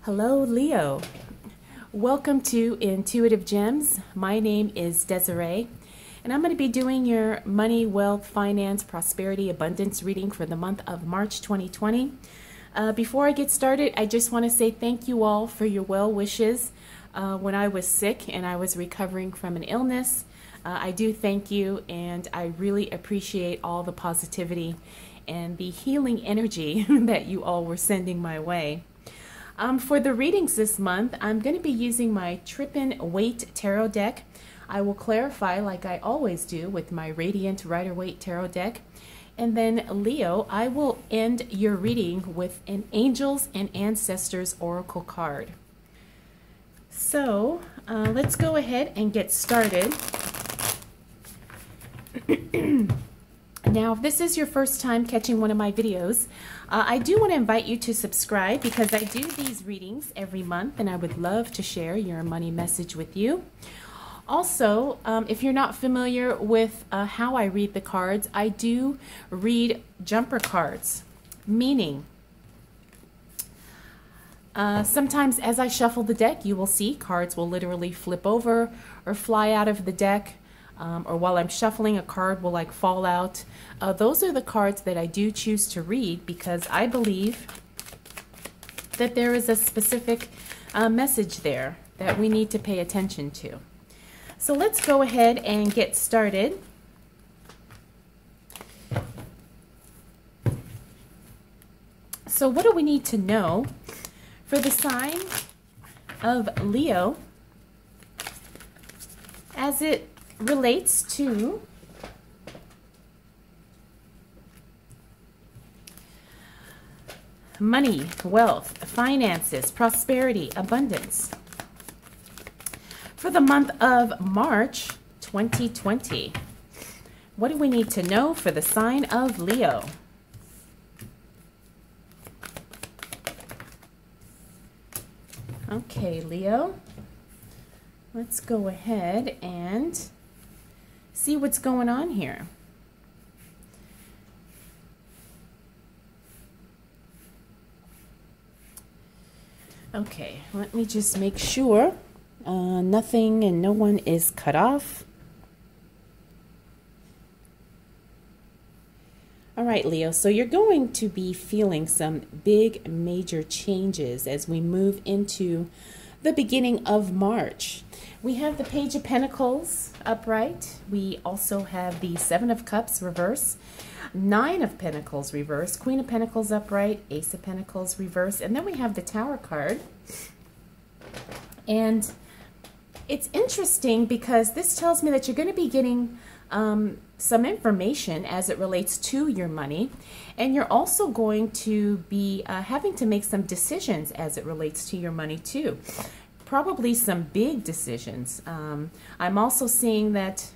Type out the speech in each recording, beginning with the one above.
Hello, Leo. Welcome to Intuitive Gems. My name is Desiree, and I'm going to be doing your money, wealth, finance, prosperity, abundance reading for the month of March 2020. Before I get started, I just want to say thank you all for your well wishes when I was sick and I was recovering from an illness. I do thank you, and I really appreciate all the positivity and the healing energy that you all were sending my way. For the readings this month, I'm going to be using my Trippin Waite Tarot deck. I will clarify, like I always do, with my Radiant Rider-Waite Tarot deck. And then, Leo, I will end your reading with an Angels and Ancestors Oracle card. So, let's go ahead and get started. Now, if this is your first time catching one of my videos, I do want to invite you to subscribe because I do these readings every month and I would love to share your money message with you. Also, if you're not familiar with how I read the cards, I do read jumper cards, meaning sometimes as I shuffle the deck, you will see cards will literally flip over or fly out of the deck. Or while I'm shuffling, a card will like fall out. Those are the cards that I do choose to read because I believe that there is a specific message there that we need to pay attention to. So let's go ahead and get started. So what do we need to know for the sign of Leo as it relates to money, wealth, finances, prosperity, abundance for the month of March 2020? What do we need to know for the sign of Leo? Okay, Leo, let's go ahead and see what's going on here. Okay, let me just make sure nothing and no one is cut off. All right, Leo, so you're going to be feeling some big major changes as we move into the beginning of March. We have the Page of Pentacles upright. We also have the Seven of Cups reverse, Nine of Pentacles reverse, Queen of Pentacles upright, Ace of Pentacles reverse, and then we have the Tower card. And it's interesting because this tells me that you're going to be getting some information as it relates to your money, and you're also going to be having to make some decisions as it relates to your money too. Probably some big decisions. I'm also seeing that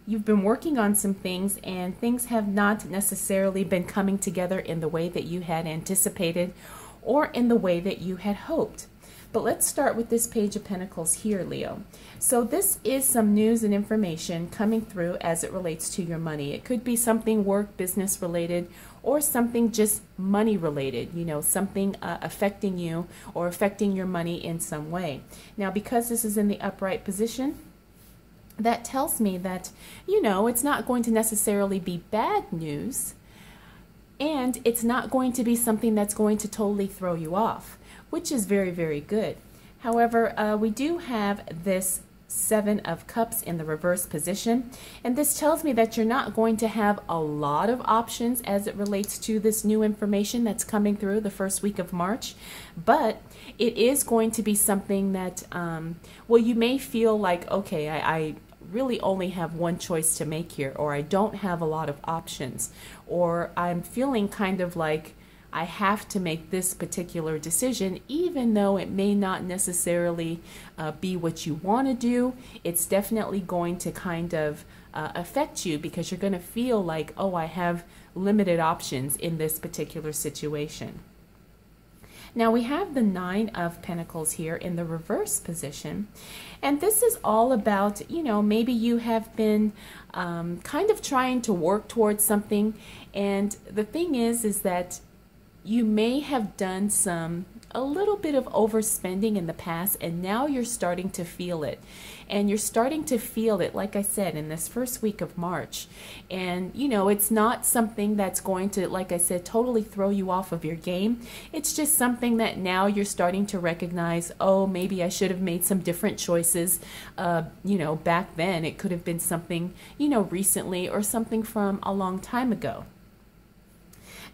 you've been working on some things and things have not necessarily been coming together in the way that you had anticipated or in the way that you had hoped. But let's start with this Page of Pentacles here, Leo. So this is some news and information coming through as it relates to your money. It could be something work, business related, or something just money related, you know, something affecting you or affecting your money in some way. Now, because this is in the upright position, that tells me that, you know, it's not going to necessarily be bad news, and it's not going to be something that's going to totally throw you off, which is very, very good. However, we do have this Seven of Cups in the reverse position, and this tells me that you're not going to have a lot of options as it relates to this new information that's coming through the first week of March, but it is going to be something that, well, you may feel like, okay, I really only have one choice to make here, or I don't have a lot of options, or I'm feeling kind of like I have to make this particular decision, even though it may not necessarily be what you want to do. It's definitely going to kind of affect you because you're going to feel like, oh, I have limited options in this particular situation. Now we have the Nine of Pentacles here in the reverse position, and this is all about, you know, maybe you have been kind of trying to work towards something, and the thing is that you may have done some a little bit of overspending in the past, and now you're starting to feel it. And you're starting to feel it, like I said, in this first week of March. And, you know, it's not something that's going to, like I said, totally throw you off of your game. It's just something that now you're starting to recognize, oh, maybe I should have made some different choices. You know, back then it could have been something, you know, recently or something from a long time ago.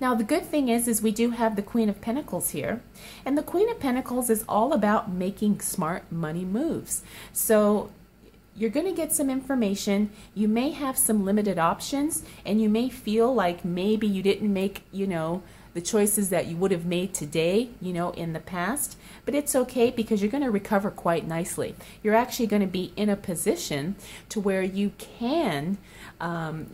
Now, the good thing is we do have the Queen of Pentacles here. And the Queen of Pentacles is all about making smart money moves. So you're going to get some information. You may have some limited options, and you may feel like maybe you didn't make, you know, the choices that you would have made today, you know, in the past. But it's okay, because you're going to recover quite nicely. You're actually going to be in a position to where you can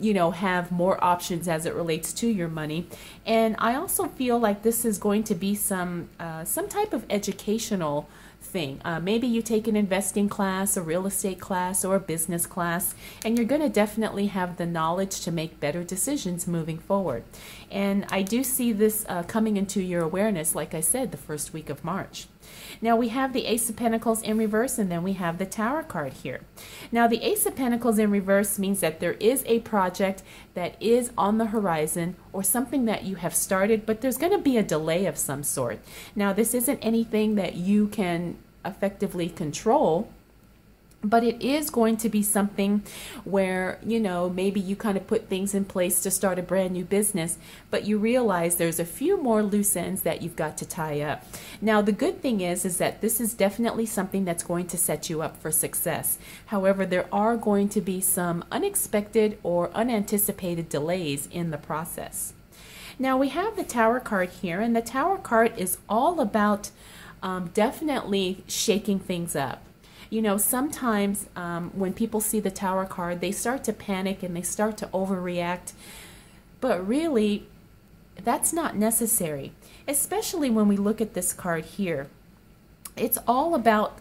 you know, have more options as it relates to your money. And I also feel like this is going to be some type of educational thing. Maybe you take an investing class, a real estate class, or a business class, and you're going to definitely have the knowledge to make better decisions moving forward. And I do see this coming into your awareness, like I said, the first week of March. Now we have the Ace of Pentacles in reverse, and then we have the Tower card here. Now the Ace of Pentacles in reverse means that there is a project that is on the horizon, or something that you have started, but there's going to be a delay of some sort. Now this isn't anything that you can effectively control, but it is going to be something where, you know, maybe you kind of put things in place to start a brand new business, but you realize there's a few more loose ends that you've got to tie up. Now, the good thing is that this is definitely something that's going to set you up for success. However, there are going to be some unexpected or unanticipated delays in the process. Now, we have the Tower card here, and the Tower card is all about definitely shaking things up. You know, sometimes when people see the Tower card, they start to panic and they start to overreact. But really, that's not necessary, especially when we look at this card here. It's all about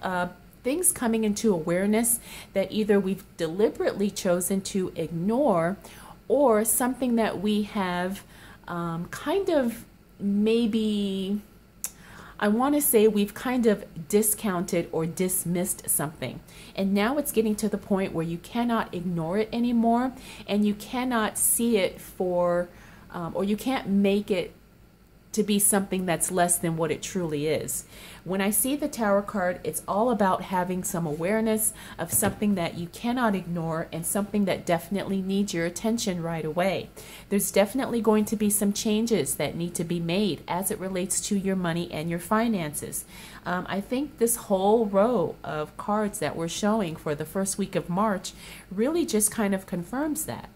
things coming into awareness that either we've deliberately chosen to ignore, or something that we have kind of maybe, I want to say we've kind of discounted or dismissed something. And now it's getting to the point where you cannot ignore it anymore, and you cannot see it for, or you can't make it to be something that's less than what it truly is. When I see the Tower card, it's all about having some awareness of something that you cannot ignore, and something that definitely needs your attention right away. There's definitely going to be some changes that need to be made as it relates to your money and your finances. I think this whole row of cards that we're showing for the first week of March really just kind of confirms that.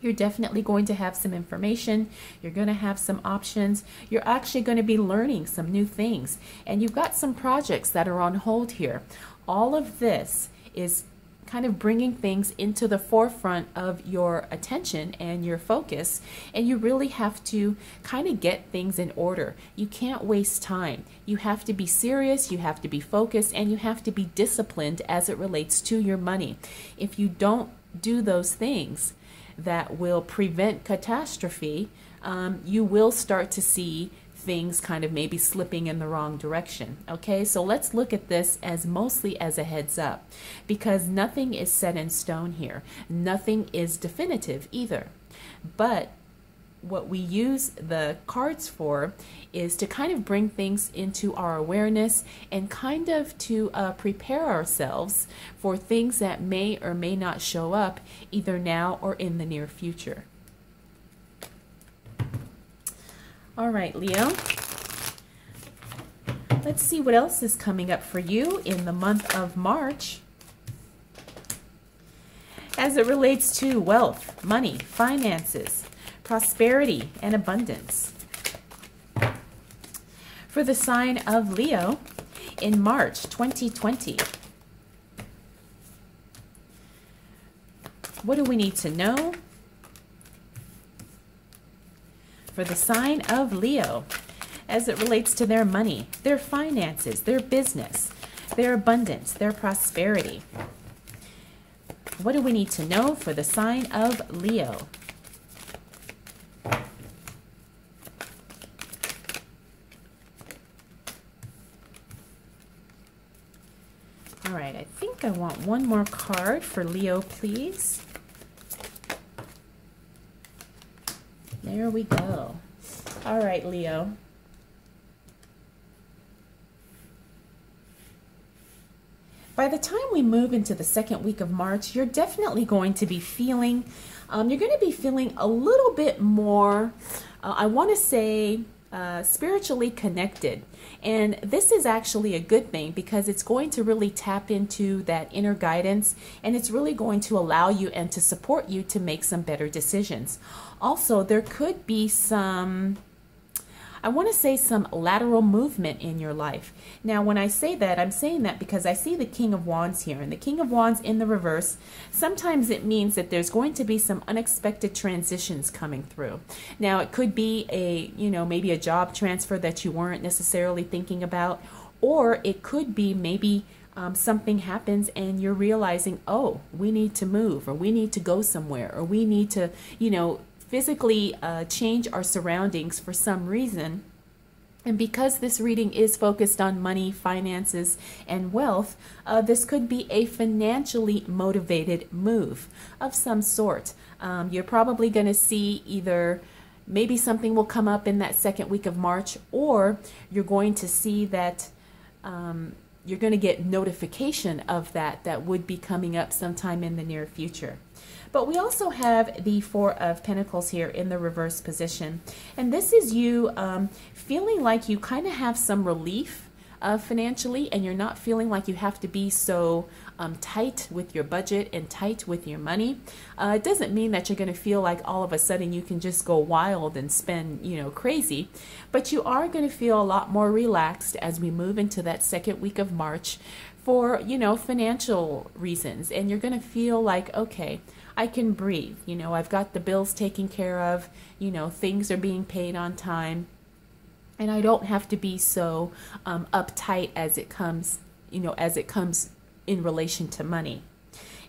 You're definitely going to have some information. You're going to have some options. You're actually going to be learning some new things. And you've got some projects that are on hold here. All of this is kind of bringing things into the forefront of your attention and your focus. And you really have to kind of get things in order. You can't waste time. You have to be serious. You have to be focused. And you have to be disciplined as it relates to your money. If you don't do those things that will prevent catastrophe, you will start to see things kind of maybe slipping in the wrong direction. Okay, so let's look at this as mostly as a heads up, because nothing is set in stone here. Nothing is definitive either. But what we use the cards for is to kind of bring things into our awareness, and kind of to prepare ourselves for things that may or may not show up either now or in the near future. All right, Leo. Let's see what else is coming up for you in the month of March as it relates to wealth, money, finances, prosperity, and abundance. For the sign of Leo in March 2020. What do we need to know? For the sign of Leo as it relates to their money, their finances, their business, their abundance, their prosperity. What do we need to know for the sign of Leo? right, I think I want one more card for Leo, please. There we go. All right, Leo. By the time we move into the second week of March, you're definitely going to be feeling, a little bit more, I want to say, spiritually connected. And this is actually a good thing because it's going to really tap into that inner guidance, and it's really going to allow you and to support you to make some better decisions. Also, there could be some lateral movement in your life. Now, when I say that, I'm saying that because I see the King of Wands here, and the King of Wands in the reverse, sometimes it means that there's going to be some unexpected transitions coming through. Now, it could be maybe a job transfer that you weren't necessarily thinking about, or it could be maybe something happens and you're realizing, oh, we need to move, or we need to go somewhere, or we need to, physically change our surroundings for some reason. And because this reading is focused on money, finances, and wealth, this could be a financially motivated move of some sort. You're probably going to see either maybe something will come up in that second week of March, or you're going to see that you're going to get notification of that would be coming up sometime in the near future. But we also have the Four of Pentacles here in the reverse position. And this is you feeling like you kind of have some relief financially, and you're not feeling like you have to be so tight with your budget and tight with your money. It doesn't mean that you're going to feel like all of a sudden you can just go wild and spend, crazy. But you are going to feel a lot more relaxed as we move into that second week of March for, financial reasons. And you're going to feel like, okay, I can breathe. I've got the bills taken care of. Things are being paid on time. And I don't have to be so uptight as it comes in relation to money.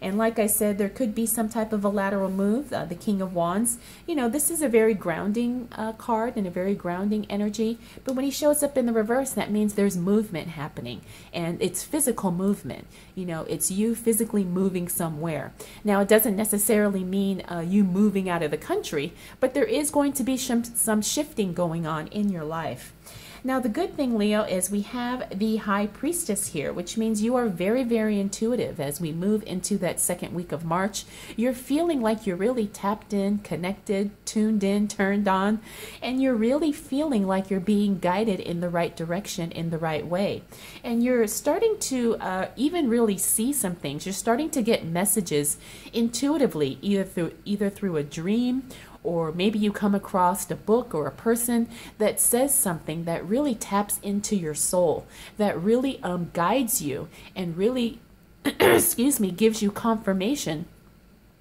And like I said, there could be some type of a lateral move. The King of Wands, this is a very grounding card and a very grounding energy. But when he shows up in the reverse, that means there's movement happening. And it's physical movement. It's you physically moving somewhere. Now, it doesn't necessarily mean you moving out of the country, but there is going to be some shifting going on in your life. Now, the good thing, Leo, is we have the High Priestess here, which means you are very, very intuitive as we move into that second week of March. You're feeling like you're really tapped in, connected, tuned in, turned on, and you're really feeling like you're being guided in the right direction, in the right way. And you're starting to even really see some things. You're starting to get messages intuitively, either through a dream, or maybe you come across a book or a person that says something that really taps into your soul, that really guides you and really, gives you confirmation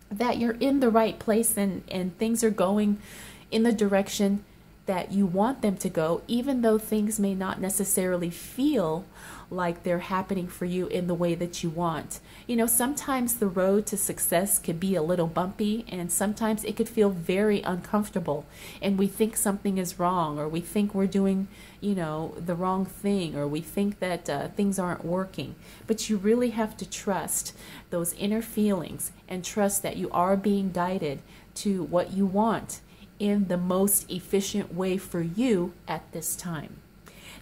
that you're in the right place and things are going in the direction that you want them to go, even though things may not necessarily feel like they're happening for you in the way that you want. Sometimes the road to success could be a little bumpy, and sometimes it could feel very uncomfortable, and we think something is wrong, or we think we're doing, the wrong thing, or we think that things aren't working. But you really have to trust those inner feelings and trust that you are being guided to what you want in the most efficient way for you at this time.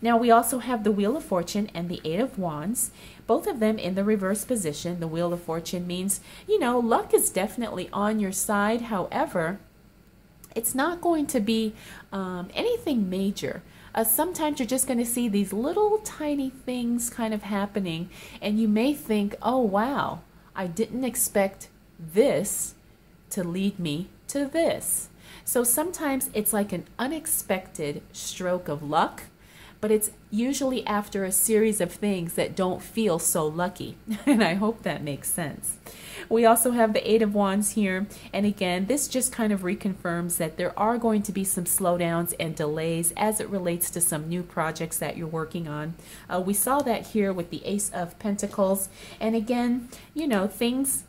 Now, we also have the Wheel of Fortune and the Eight of Wands, both of them in the reverse position. The Wheel of Fortune means, luck is definitely on your side. However, it's not going to be anything major. Sometimes you're just going to see these little tiny things kind of happening, and you may think, oh, wow, I didn't expect this to lead me to this. So sometimes it's like an unexpected stroke of luck, but it's usually after a series of things that don't feel so lucky. And I hope that makes sense. We also have the Eight of Wands here. And again, this just kind of reconfirms that there are going to be some slowdowns and delays as it relates to some new projects that you're working on. We saw that here with the Ace of Pentacles. And again, things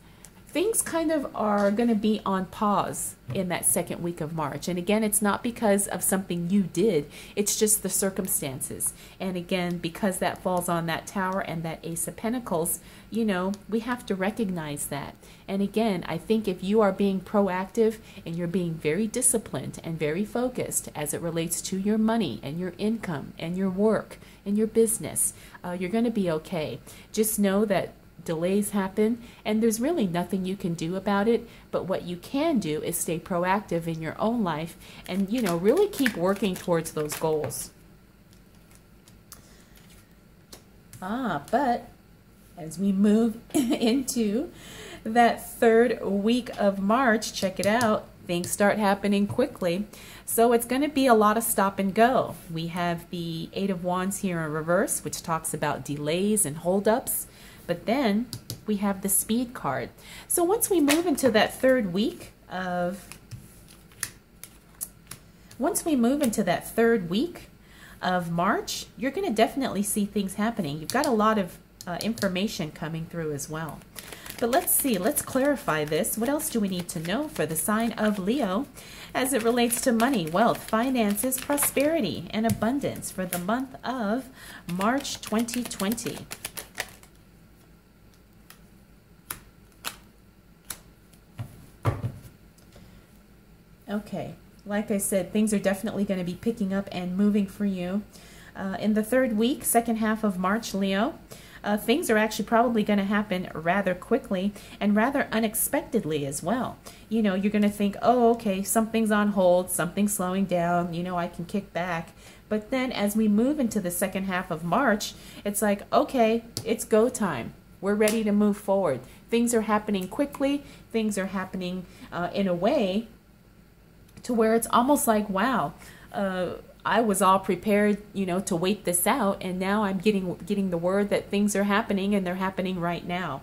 things kind of are going to be on pause in that second week of March. And again, it's not because of something you did, it's just the circumstances. And again, because that falls on that Tower and that Ace of Pentacles, you know, we have to recognize that. And again, I think if you are being proactive and you're being very disciplined and very focused as it relates to your money and your income and your work and your business, you're going to be okay. Just know that delays happen and there's really nothing you can do about it, but what you can do is stay proactive in your own life and, you know, really keep working towards those goals. But as we move into that third week of March, check it out, things start happening quickly. So it's going to be a lot of stop and go. We have the Eight of Wands here in reverse, which talks about delays and holdups. But then we have the Speed card. So once we move into that third week of March, you're going to definitely see things happening. You've got a lot of information coming through as well. But let's see, let's clarify this. What else do we need to know for the sign of Leo as it relates to money, wealth, finances, prosperity, and abundance for the month of March 2020? Okay, like I said, things are definitely going to be picking up and moving for you. In the third week, second half of March, Leo, things are actually probably going to happen rather quickly and rather unexpectedly as well. You know, you're going to think, oh, okay, something's on hold, something's slowing down, you know, I can kick back. But then as we move into the second half of March, it's like, okay, it's go time. We're ready to move forward. Things are happening quickly. Things are happening in a way to where it's almost like, wow, I was all prepared, you know, to wait this out, and now I'm getting the word that things are happening, and they're happening right now.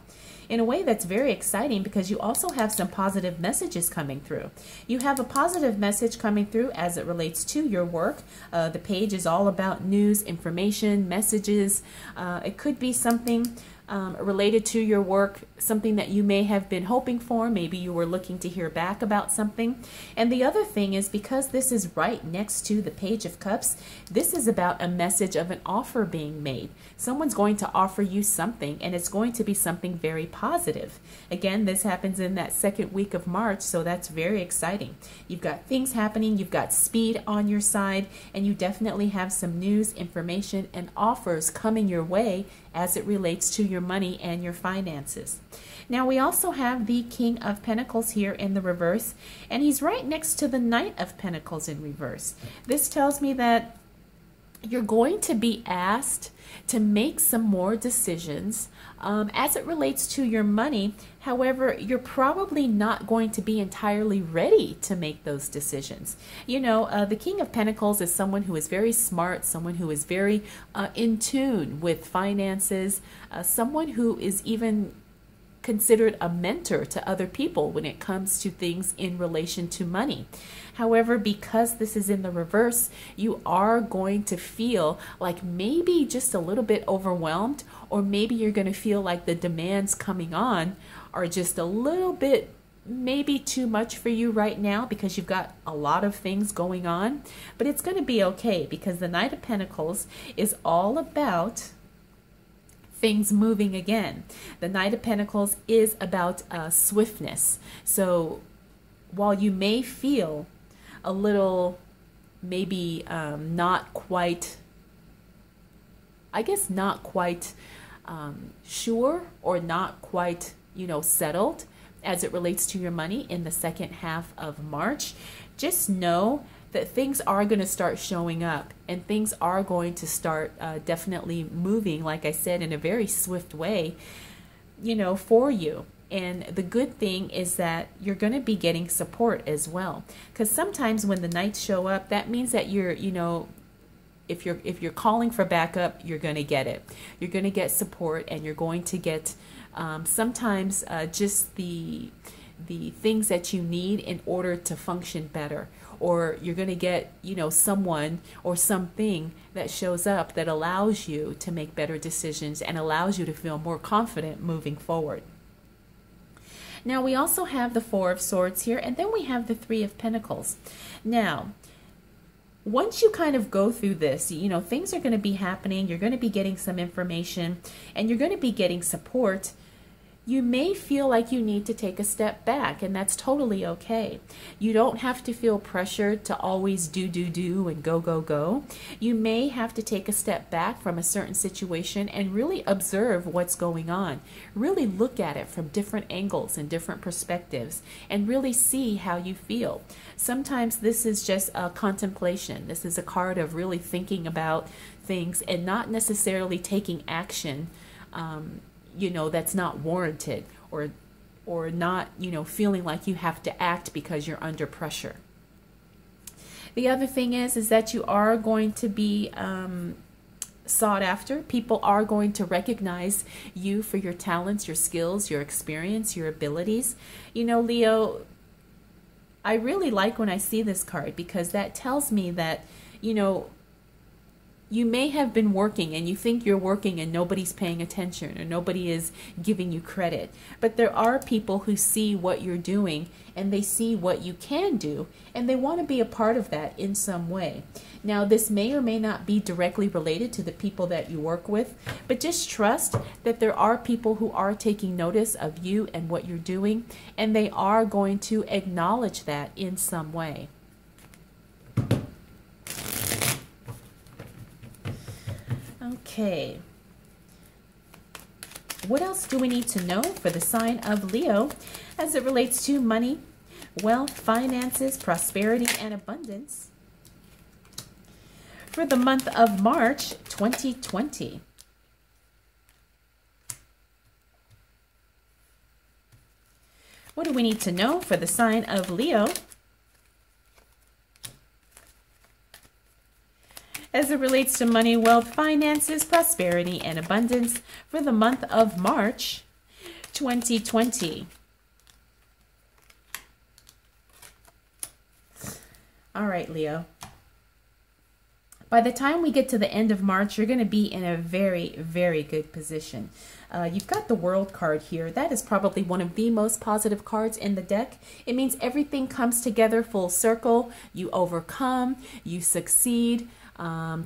In a way that's very exciting because you also have some positive messages coming through. You have a positive message coming through as it relates to your work. The page is all about news, information, messages. It could be something related to your work, something that you may have been hoping for. Maybe you were looking to hear back about something. And the other thing is, because this is right next to the Page of Cups, this is about a message of an offer being made. Someone's going to offer you something, and it's going to be something very positive. Again, this happens in that second week of March, so that's very exciting. You've got things happening, you've got speed on your side, and you definitely have some news, information, and offers coming your way as it relates to your money and your finances. Now we also have the King of Pentacles here in the reverse, and he's right next to the Knight of Pentacles in reverse. This tells me that you're going to be asked to make some more decisions as it relates to your money. However, you're probably not going to be entirely ready to make those decisions. You know, the King of Pentacles is someone who is very smart, someone who is very in tune with finances, someone who is even considered a mentor to other people when it comes to things in relation to money. However, because this is in the reverse, you are going to feel like maybe just a little bit overwhelmed, or maybe you're going to feel like the demands coming on are just a little bit maybe too much for you right now because you've got a lot of things going on. But it's going to be okay because the Knight of Pentacles is all about things moving again. The Knight of Pentacles is about swiftness. So while you may feel a little maybe not quite, I guess not quite sure or not quite, you know, settled as it relates to your money in the second half of March, just know that things are going to start showing up and things are going to start definitely moving, like I said, in a very swift way, you know, for you. And the good thing is that you're going to be getting support as well, because sometimes when the Knights show up, that means that you're, you know, if you're calling for backup, you're going to get it. You're going to get support, and you're going to get sometimes just the things that you need in order to function better. Or you're going to get, you know, someone or something that shows up that allows you to make better decisions and allows you to feel more confident moving forward. Now we also have the Four of Swords here, and then we have the Three of Pentacles. Now, once you kind of go through this, you know, things are going to be happening. You're going to be getting some information, and you're going to be getting support. You may feel like you need to take a step back, and that's totally okay. You don't have to feel pressured to always do, and go. You may have to take a step back from a certain situation and really observe what's going on. Really look at it from different angles and different perspectives, and really see how you feel. Sometimes this is just a contemplation. This is a card of really thinking about things and not necessarily taking action, you know, that's not warranted, or not, you know, feeling like you have to act because you're under pressure. The other thing is that you are going to be sought after. People are going to recognize you for your talents, your skills, your experience, your abilities. You know, Leo, I really like when I see this card, because that tells me that, you know, you may have been working and you think you're working and nobody's paying attention or nobody is giving you credit. But there are people who see what you're doing and they see what you can do, and they want to be a part of that in some way. Now, this may or may not be directly related to the people that you work with, but just trust that there are people who are taking notice of you and what you're doing, and they are going to acknowledge that in some way. Okay, what else do we need to know for the sign of Leo as it relates to money, wealth, finances, prosperity, and abundance for the month of March 2020? What do we need to know for the sign of Leo as it relates to money, wealth, finances, prosperity, and abundance for the month of March 2020? All right, Leo. By the time we get to the end of March, you're going to be in a very, very good position. You've got the World card here. That is probably one of the most positive cards in the deck. It means everything comes together full circle. You overcome, you succeed.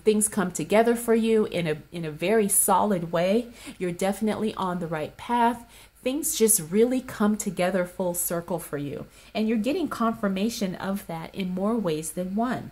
Things come together for you in a very solid way. You're definitely on the right path. Things just really come together full circle for you, and you're getting confirmation of that in more ways than one.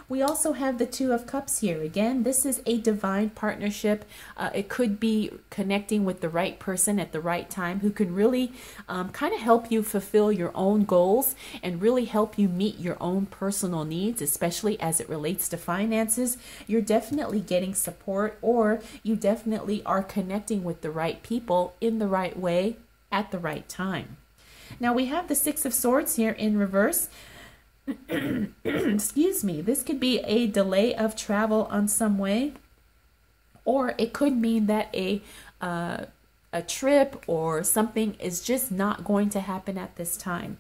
We also have the Two of Cups here. Again, this is a divine partnership. It could be connecting with the right person at the right time who can really kind of help you fulfill your own goals and really help you meet your own personal needs, especially as it relates to finances. You're definitely getting support, or you definitely are connecting with the right people in the right way at the right time. Now we have the Six of Swords here in reverse. Excuse me. This could be a delay of travel on some way, or it could mean that a trip or something is just not going to happen at this time.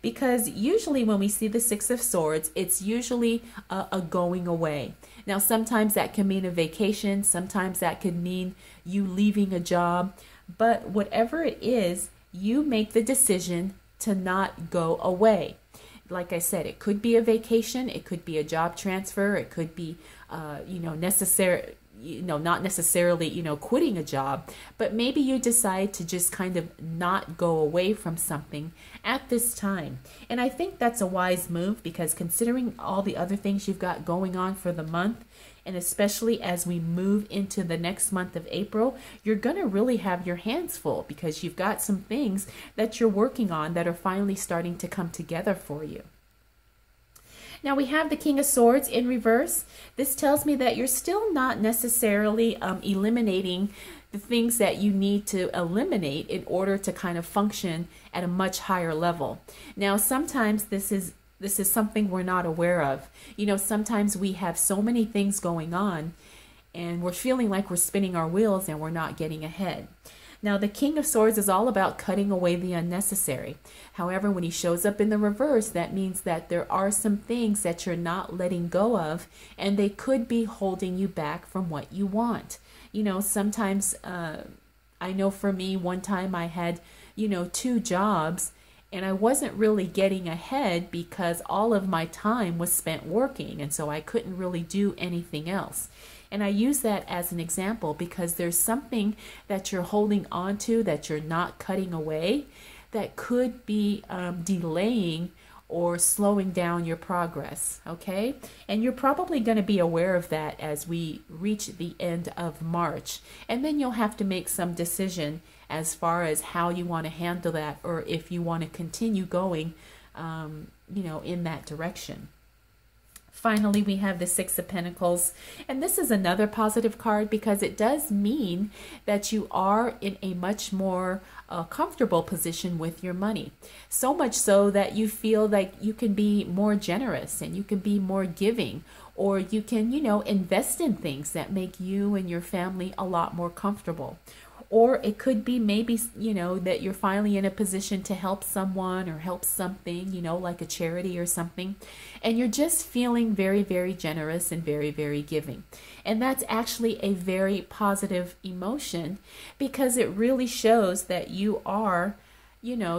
Because usually when we see the Six of Swords, it's usually a going away. Now, sometimes that can mean a vacation. Sometimes that could mean you leaving a job. But whatever it is, you make the decision to not go away. Like I said, it could be a vacation, it could be a job transfer, it could be, not necessarily, quitting a job, but maybe you decide to just kind of not go away from something at this time. And I think that's a wise move, because considering all the other things you've got going on for the month, and especially as we move into the next month of April, you're going to really have your hands full, because you've got some things that you're working on that are finally starting to come together for you. Now we have the King of Swords in reverse. This tells me that you're still not necessarily eliminating the things that you need to eliminate in order to kind of function at a much higher level. Now, sometimes this is something we're not aware of. You know, sometimes we have so many things going on and we're feeling like we're spinning our wheels and we're not getting ahead. Now, the King of Swords is all about cutting away the unnecessary. However, when he shows up in the reverse, that means that there are some things that you're not letting go of, and they could be holding you back from what you want. You know, sometimes, I know for me, one time I had two jobs, and I wasn't really getting ahead because all of my time was spent working, and so I couldn't really do anything else. And I use that as an example because there's something that you're holding on to that you're not cutting away that could be delaying or slowing down your progress, okay? And you're probably going to be aware of that as we reach the end of March. And then you'll have to make some decision as far as how you want to handle that, or if you want to continue going, in that direction. Finally, we have the Six of Pentacles, and this is another positive card because it does mean that you are in a much more comfortable position with your money. So much so that you feel like you can be more generous and you can be more giving, or you can, invest in things that make you and your family a lot more comfortable. Or it could be maybe, that you're finally in a position to help someone or help something, like a charity or something. And you're just feeling very, very generous and very, very giving. And that's actually a very positive emotion because it really shows that you are,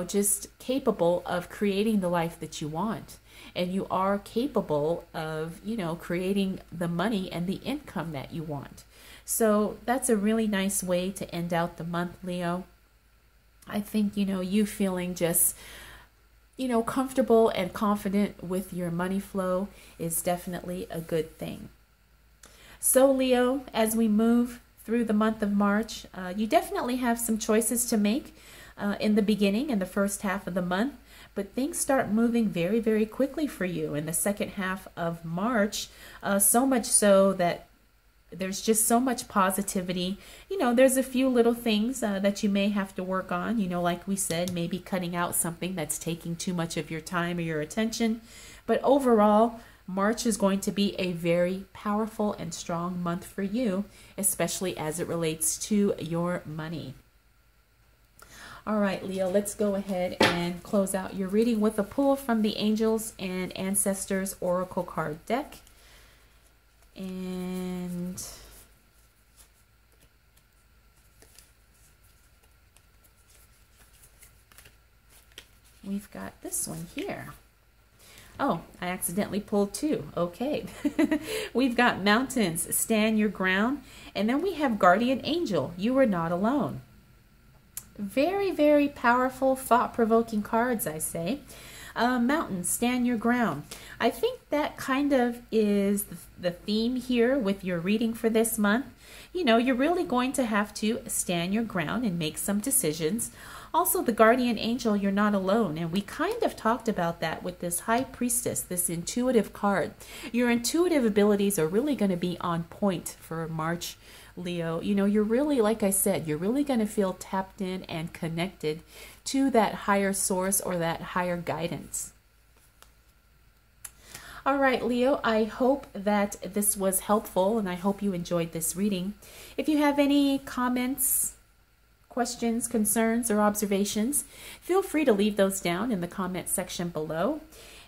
just capable of creating the life that you want. And you are capable of, creating the money and the income that you want. So that's a really nice way to end out the month, Leo. I think, you feeling just, comfortable and confident with your money flow is definitely a good thing. So Leo, as we move through the month of March, you definitely have some choices to make in the beginning, in the first half of the month. But things start moving very, very quickly for you in the second half of March, so much so that there's just so much positivity. There's a few little things that you may have to work on, like we said, maybe cutting out something that's taking too much of your time or your attention. But overall, March is going to be a very powerful and strong month for you, especially as it relates to your money. All right, Leo, let's go ahead and close out your reading with a pull from the Angels and Ancestors Oracle card deck. And we've got this one here. Oh, I accidentally pulled two. Okay. We've got Mountains, Stand Your Ground. And then we have Guardian Angel, You Are Not Alone. Very, very powerful, thought-provoking cards, I say. Mountains, stand your ground. I think that kind of is the theme here with your reading for this month. You're really going to have to stand your ground and make some decisions. Also, the Guardian Angel, you're not alone. And we kind of talked about that with this High Priestess, this intuitive card. Your intuitive abilities are really going to be on point for March, Leo. You're really, like I said, you're really going to feel tapped in and connected to that higher source or that higher guidance. All right, Leo, I hope that this was helpful and I hope you enjoyed this reading. If you have any comments, questions, concerns, or observations, feel free to leave those down in the comment section below.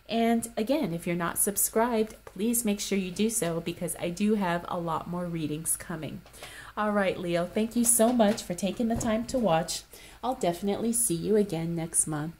And again, if you're not subscribed, please make sure you do so because I do have a lot more readings coming. All right, Leo, thank you so much for taking the time to watch. I'll definitely see you again next month.